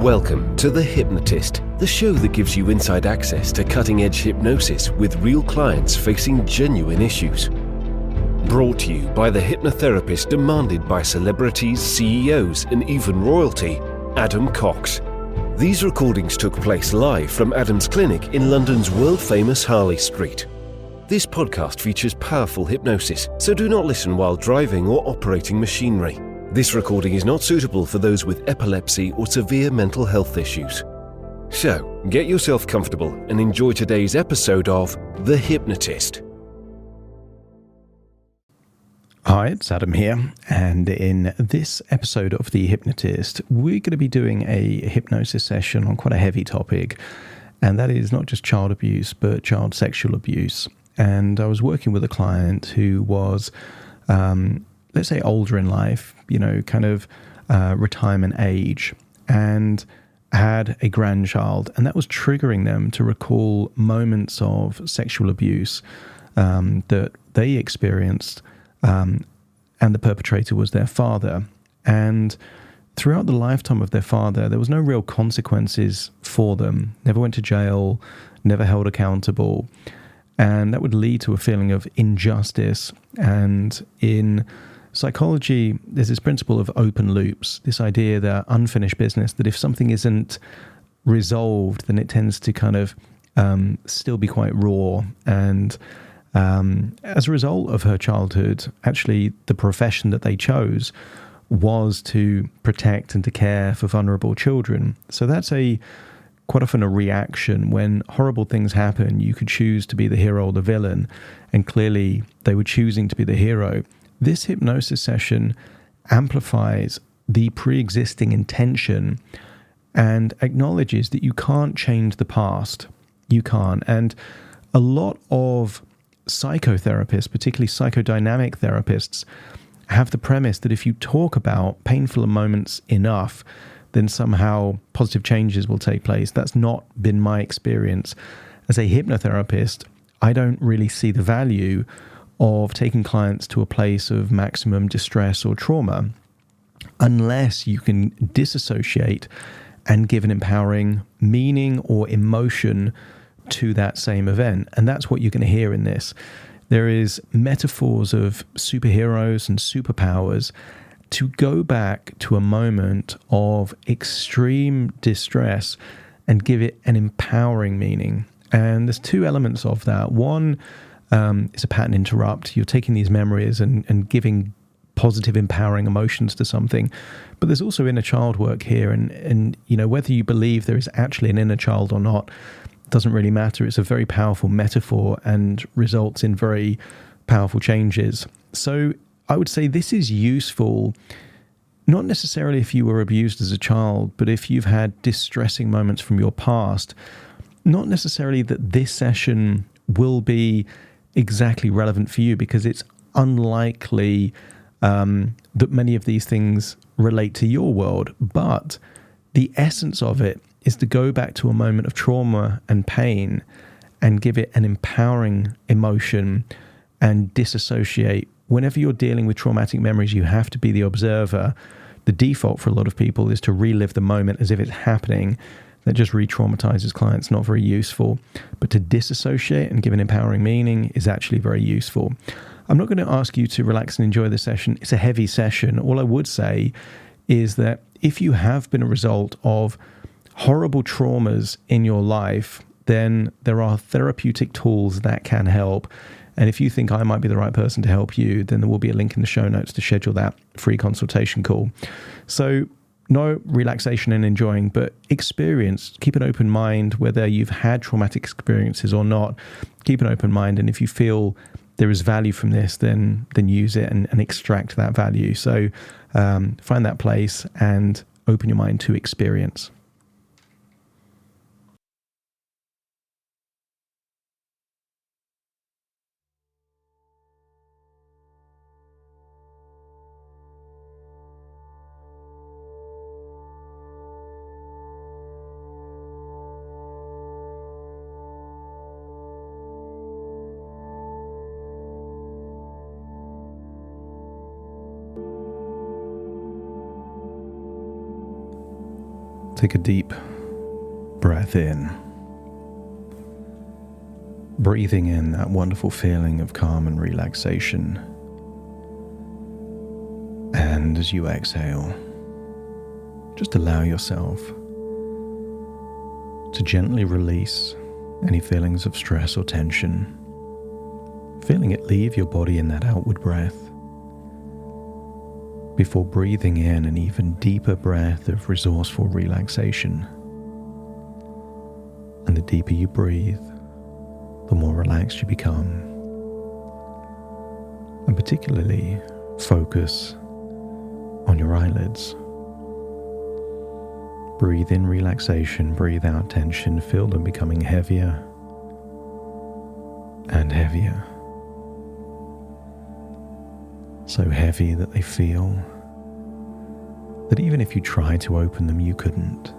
Welcome to The Hypnotist, the show that gives you inside access to cutting-edge hypnosis with real clients facing genuine issues. Brought to you by the hypnotherapist demanded by celebrities, CEOs, and even royalty, Adam Cox. These recordings took place live from Adam's clinic in London's world-famous Harley Street. This podcast features powerful hypnosis, so do not listen while driving or operating machinery. This recording is not suitable for those with epilepsy or severe mental health issues. So, get yourself comfortable and enjoy today's episode of The Hypnotist. Hi, it's Adam here, and in this episode of The Hypnotist, we're going to be doing a hypnosis session on quite a heavy topic, and that is not just child abuse, but child sexual abuse. And I was working with a client who was, let's say, older in life, retirement age, and had a grandchild, and that was triggering them to recall moments of sexual abuse that they experienced, and the perpetrator was their father. And throughout the lifetime of their father, there was no real consequences for them. Never went to jail, never held accountable, and that would lead to a feeling of injustice. And in psychology, there's this principle of open loops, this idea that unfinished business, that if something isn't resolved, then it tends to kind of still be quite raw. And as a result of her childhood, actually the profession that they chose was to protect and to care for vulnerable children. So that's quite often a reaction. When horrible things happen, you could choose to be the hero or the villain, and clearly they were choosing to be the hero. This hypnosis session amplifies the pre-existing intention and acknowledges that you can't change the past. You can't. And a lot of psychotherapists, particularly psychodynamic therapists, have the premise that if you talk about painful moments enough, then somehow positive changes will take place. That's not been my experience. As a hypnotherapist, I don't really see the value of taking clients to a place of maximum distress or trauma unless you can disassociate and give an empowering meaning or emotion to that same event. And that's what you're going to hear in this. There is metaphors of superheroes and superpowers to go back to a moment of extreme distress and give it an empowering meaning. And there's two elements of that. One is a pattern interrupt. You're taking these memories and giving positive, empowering emotions to something. But there's also inner child work here. And whether you believe there is actually an inner child or not doesn't really matter. It's a very powerful metaphor and results in very powerful changes. So I would say this is useful, not necessarily if you were abused as a child, but if you've had distressing moments from your past. Not necessarily that this session will be exactly relevant for you, because it's unlikely that many of these things relate to your world. But the essence of it is to go back to a moment of trauma and pain and give it an empowering emotion and disassociate. Whenever you're dealing with traumatic memories, you have to be the observer. The default for a lot of people is to relive the moment as if it's happening. That just re-traumatizes clients, not very useful. But to disassociate and give an empowering meaning is actually very useful. I'm not going to ask you to relax and enjoy the session. It's a heavy session. All I would say is that if you have been a result of horrible traumas in your life, then there are therapeutic tools that can help. And if you think I might be the right person to help you, then there will be a link in the show notes to schedule that free consultation call. So no relaxation and enjoying, but experience. Keep an open mind, whether you've had traumatic experiences or not. Keep an open mind, and if you feel there is value from this, then use it and extract that value. So find that place and open your mind to experience. Take a deep breath in, breathing in that wonderful feeling of calm and relaxation. And as you exhale, just allow yourself to gently release any feelings of stress or tension, feeling it leave your body in that outward breath, before breathing in an even deeper breath of resourceful relaxation. And the deeper you breathe, the more relaxed you become. And particularly focus on your eyelids. Breathe in relaxation, breathe out tension, feel them becoming heavier and heavier. So heavy that they feel that even if you tried to open them, you couldn't.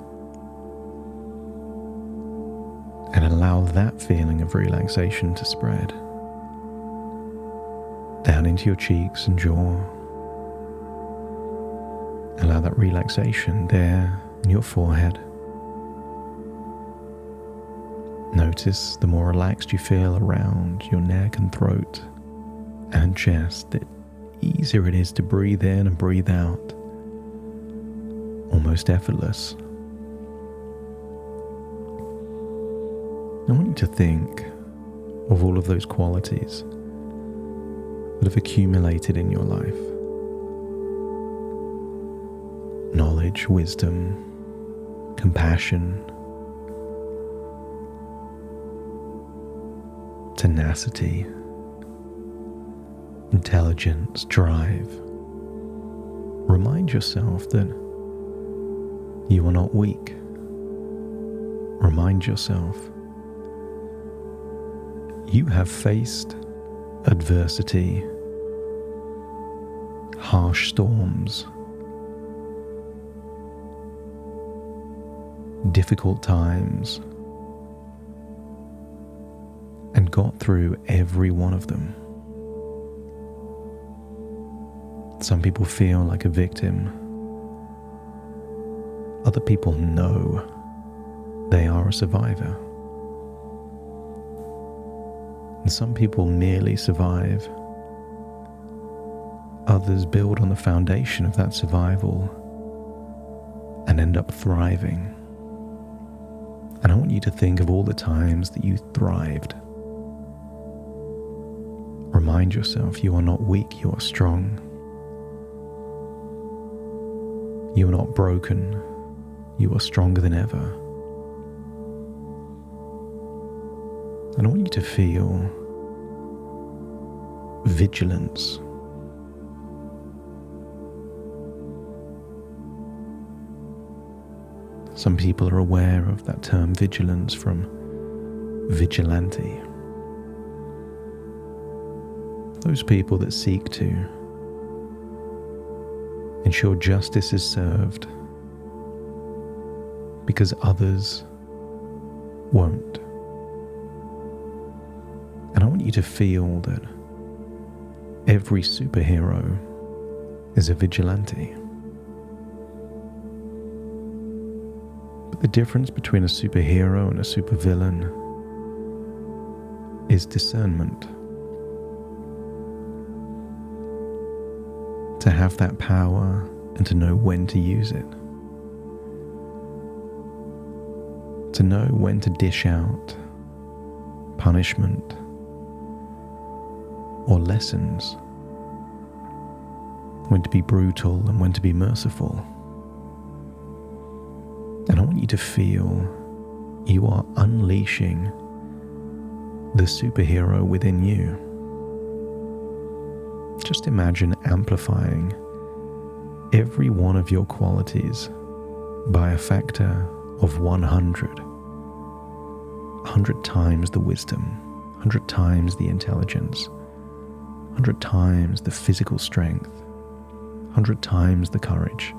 And allow that feeling of relaxation to spread down into your cheeks and jaw. Allow that relaxation there in your forehead. Notice the more relaxed you feel around your neck and throat and chest, the easier it is to breathe in and breathe out, almost effortless. I want you to think of all of those qualities that have accumulated in your life. Knowledge, wisdom, compassion, tenacity, intelligence, drive. Remind yourself that you are not weak. Remind yourself you have faced adversity, harsh storms, difficult times, and got through every one of them. Some people feel like a victim. Other people know they are a survivor. And some people merely survive. Others build on the foundation of that survival and end up thriving. And I want you to think of all the times that you thrived. Remind yourself you are not weak, you are strong. You are not broken, you are stronger than ever. And I want you to feel vigilance. Some people are aware of that term vigilance from vigilante. Those people that seek to ensure justice is served because others won't. And I want you to feel that every superhero is a vigilante. But the difference between a superhero and a supervillain is discernment. To have that power and to know when to use it. To know when to dish out punishment or lessons, when to be brutal and when to be merciful. And I want you to feel you are unleashing the superhero within you. Just imagine amplifying every one of your qualities by a factor of 100. 100 times the wisdom, 100 times the intelligence, 100 times the physical strength, 100 times the courage.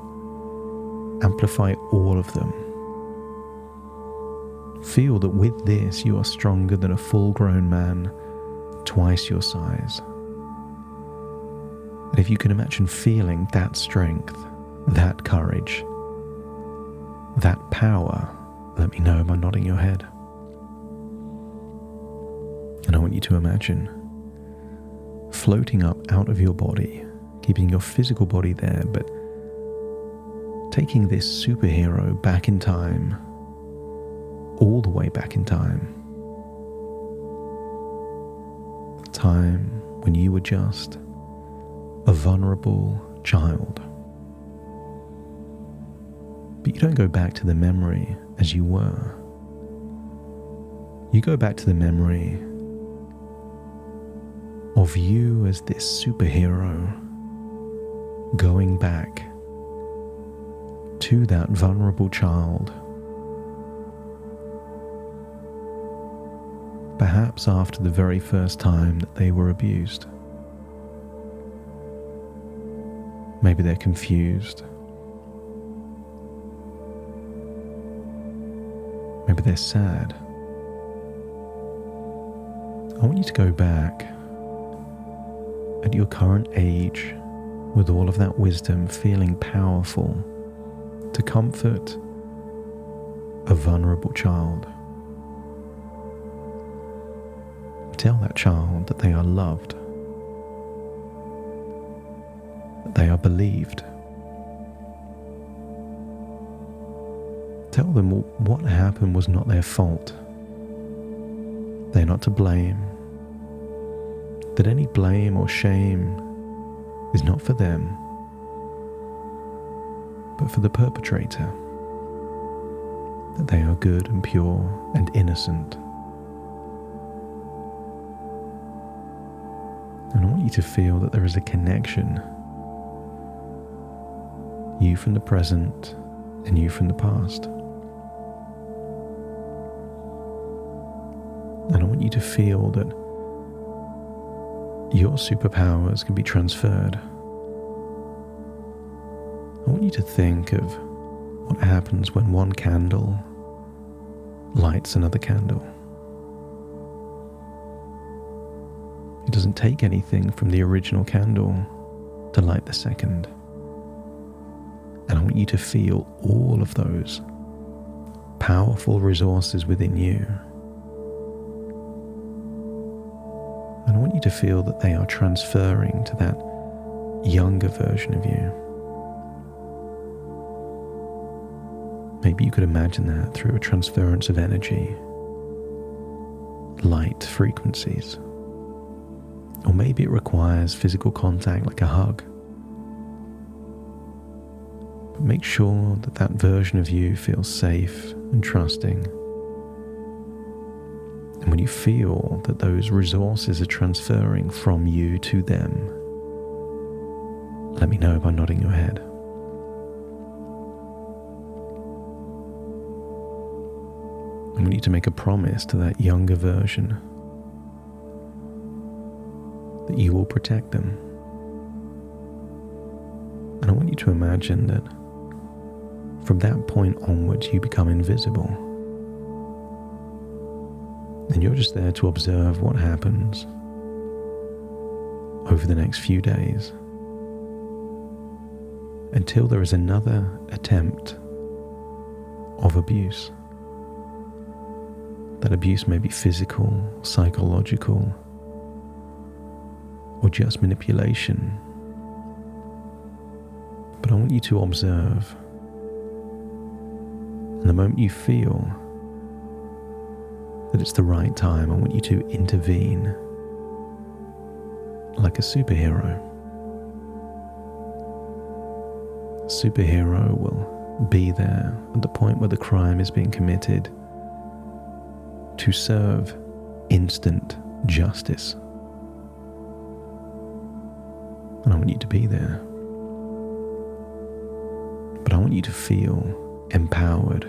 Amplify all of them. Feel that with this you are stronger than a full-grown man, twice your size. And if you can imagine feeling that strength, that courage, that power, let me know by nodding your head. And I want you to imagine floating up out of your body, keeping your physical body there, but taking this superhero back in time, all the way back in time. The time when you were just a vulnerable child. But you don't go back to the memory as you were. You go back to the memory of you as this superhero going back to that vulnerable child. Perhaps after the very first time that they were abused. Maybe they're confused. Maybe they're sad. I want you to go back at your current age with all of that wisdom, feeling powerful to comfort a vulnerable child. Tell that child that they are loved, that they are believed. Tell them what happened was not their fault. They're not to blame. That any blame or shame is not for them, but for the perpetrator. That they are good and pure and innocent. And I want you to feel that there is a connection. You from the present and you from the past. And I want you to feel that your superpowers can be transferred. I want you to think of what happens when one candle lights another candle. It doesn't take anything from the original candle to light the second. And I want you to feel all of those powerful resources within you. And I want you to feel that they are transferring to that younger version of you. Maybe you could imagine that through a transference of energy, light frequencies. Or maybe it requires physical contact like a hug. But make sure that that version of you feels safe and trusting. And when you feel that those resources are transferring from you to them, let me know by nodding your head. And we need to make a promise to that younger version that you will protect them. And I want you to imagine that from that point onwards you become invisible. And you're just there to observe what happens over the next few days until there is another attempt of abuse. That abuse may be physical, psychological, or just manipulation. But I want you to observe. And the moment you feel that it's the right time, I want you to intervene like a superhero. A superhero will be there at the point where the crime is being committed to serve instant justice. And I want you to be there. But I want you to feel empowered,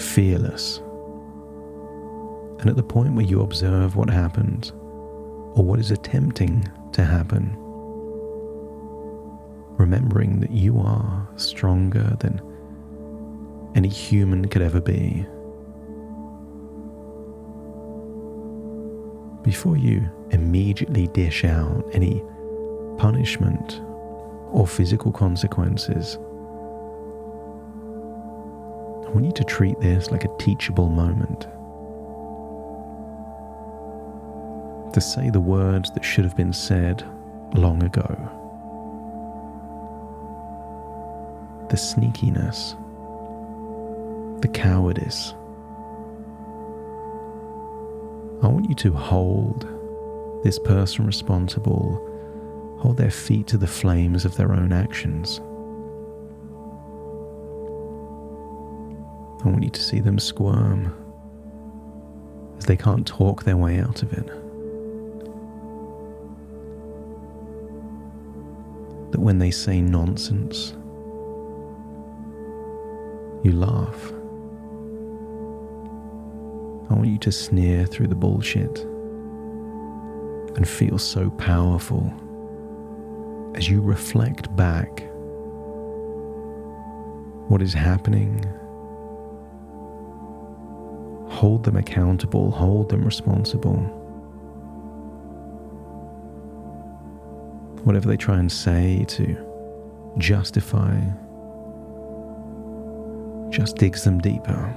fearless. And at the point where you observe what happens, or what is attempting to happen, remembering that you are stronger than any human could ever be. Before you immediately dish out any punishment or physical consequences, want you to treat this like a teachable moment. To say the words that should have been said long ago. The sneakiness, the cowardice. I want you to hold this person responsible, hold their feet to the flames of their own actions. I want you to see them squirm as they can't talk their way out of it. That when they say nonsense, you laugh. I want you to sneer through the bullshit and feel so powerful as you reflect back what is happening. Hold them accountable, hold them responsible. Whatever they try and say to justify just digs them deeper.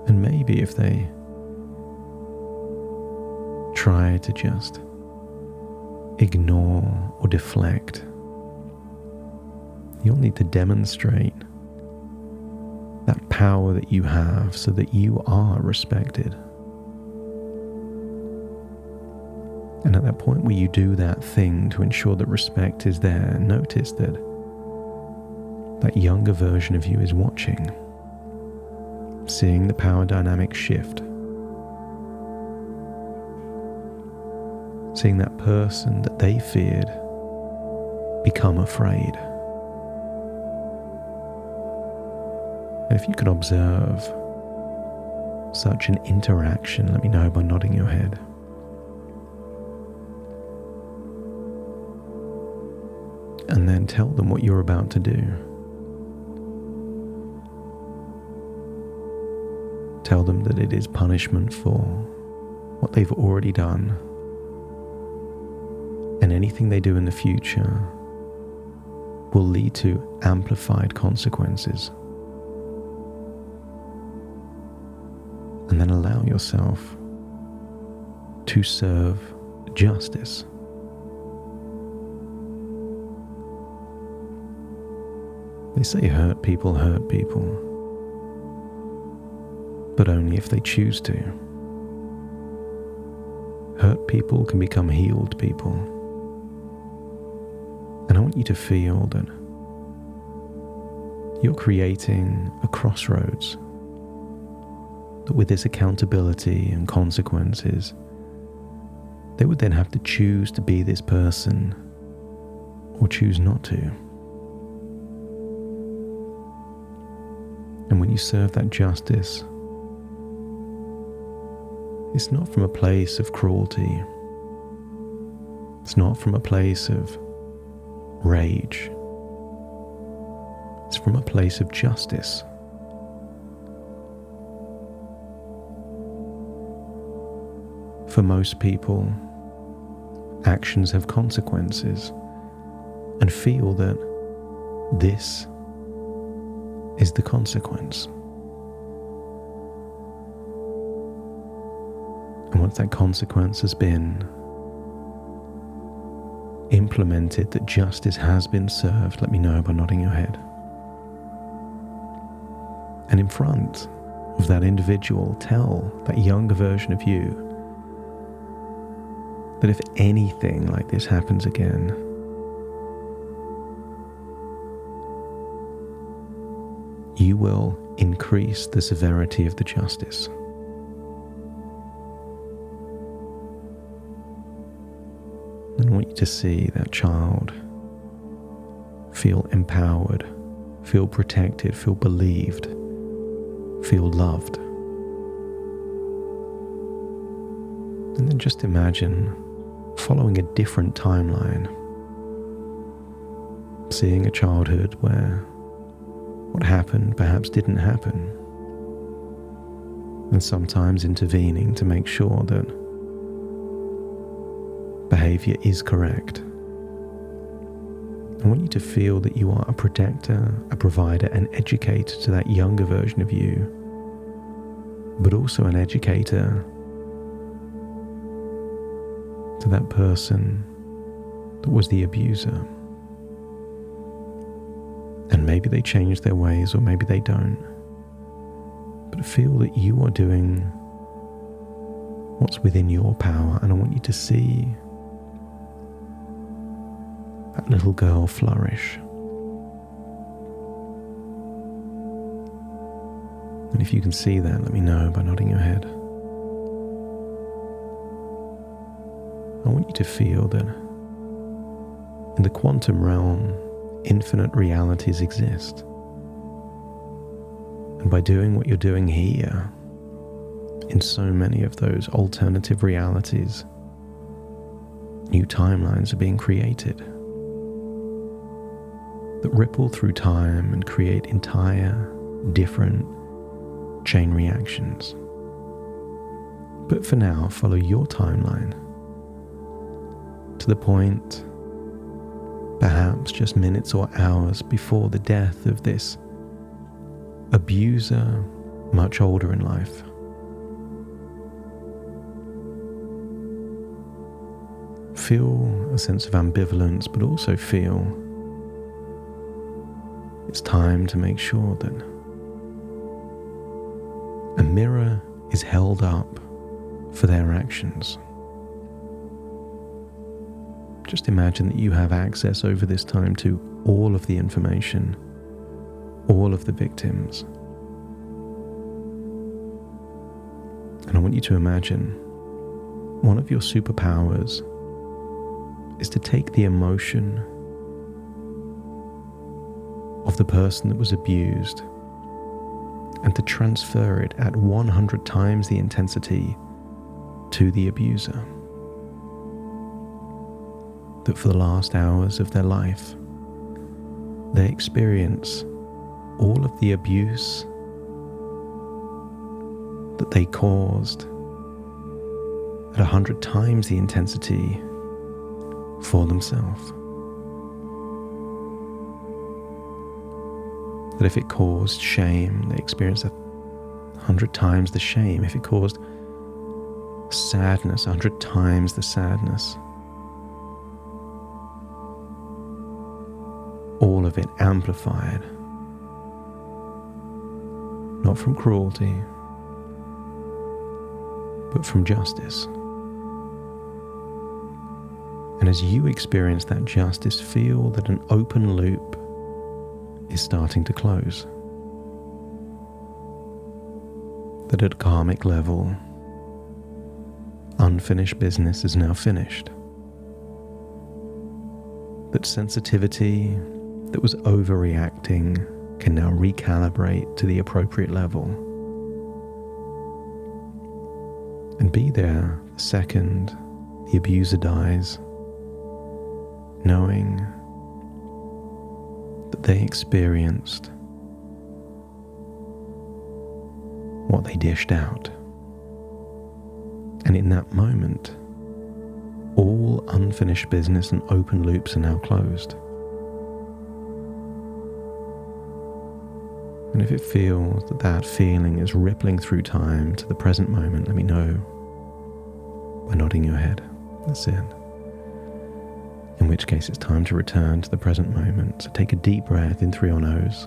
And maybe if they try to just ignore or deflect, you'll need to demonstrate that power that you have so that you are respected. And at that point where you do that thing to ensure that respect is there, notice that that younger version of you is watching, seeing the power dynamic shift, seeing that person that they feared become afraid. And if you could observe such an interaction, let me know by nodding your head. And then tell them what you're about to do. Tell them that it is punishment for what they've already done. And anything they do in the future will lead to amplified consequences. And then allow yourself to serve justice. They say hurt people, but only if they choose to. Hurt people can become healed people. And I want you to feel that you're creating a crossroads, that with this accountability and consequences, they would then have to choose to be this person or choose not to. And when you serve that justice, it's not from a place of cruelty. It's not from a place of rage. It's from a place of justice. For most people, actions have consequences and feel that this is the consequence. And once that consequence has been implemented, that justice has been served, let me know by nodding your head. And in front of that individual, tell that younger version of you that if anything like this happens again, you will increase the severity of the justice. And I want you to see that child feel empowered, feel protected, feel believed, feel loved. And then just imagine following a different timeline, seeing a childhood where what happened perhaps didn't happen, and sometimes intervening to make sure that behavior is correct. I want you to feel that you are a protector, a provider, an educator to that younger version of you, but also an educator to that person that was the abuser. And maybe they change their ways, or maybe they don't. But feel that you are doing what's within your power, and I want you to see that little girl flourish. And if you can see that, let me know by nodding your head. I want you to feel that in the quantum realm, infinite realities exist. And by doing what you're doing here, in so many of those alternative realities, new timelines are being created that ripple through time and create entire, different chain reactions. But for now, follow your timeline to the point, perhaps just minutes or hours before the death of this abuser, much older in life. Feel a sense of ambivalence, but also feel it's time to make sure that a mirror is held up for their actions. Just imagine that you have access over this time to all of the information, all of the victims. And I want you to imagine one of your superpowers is to take the emotion of the person that was abused and to transfer it at 100 times the intensity to the abuser. That for the last hours of their life, they experience all of the abuse that they caused at 100 times the intensity for themselves. That if it caused shame, they experienced 100 times the shame. If it caused sadness, 100 times the sadness. All of it amplified, not from cruelty, but from justice. And as you experience that justice, feel that an open loop is starting to close. That at a karmic level, unfinished business is now finished. That sensitivity that was overreacting can now recalibrate to the appropriate level. And be there the second the abuser dies, knowing that they experienced what they dished out. And in that moment, all unfinished business and open loops are now closed. And if it feels that that feeling is rippling through time to the present moment, let me know by nodding your head. That's it. In which case it's time to return to the present moment. So take a deep breath in through your nose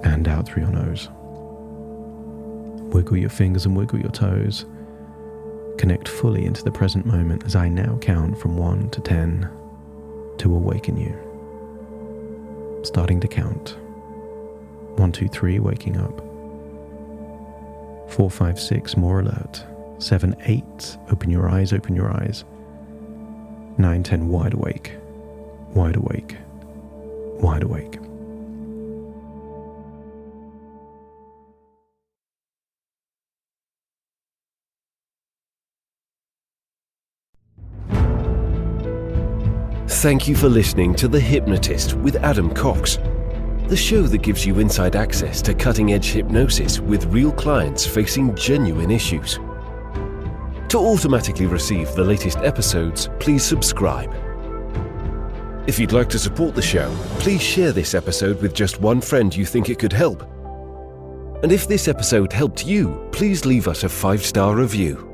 and out through your nose. Wiggle your fingers and wiggle your toes. Connect fully into the present moment as I now count from 1 to 10 to awaken you. Starting to count. 1, 2, 3, waking up. 4, 5, 6, more alert. 7, 8, open your eyes, open your eyes. 9, 10, wide awake, wide awake, wide awake. Thank you for listening to The Hypnotist with Adam Cox, the show that gives you inside access to cutting-edge hypnosis with real clients facing genuine issues. To automatically receive the latest episodes, please subscribe. If you'd like to support the show, please share this episode with just one friend you think it could help. And if this episode helped you, please leave us a 5-star review.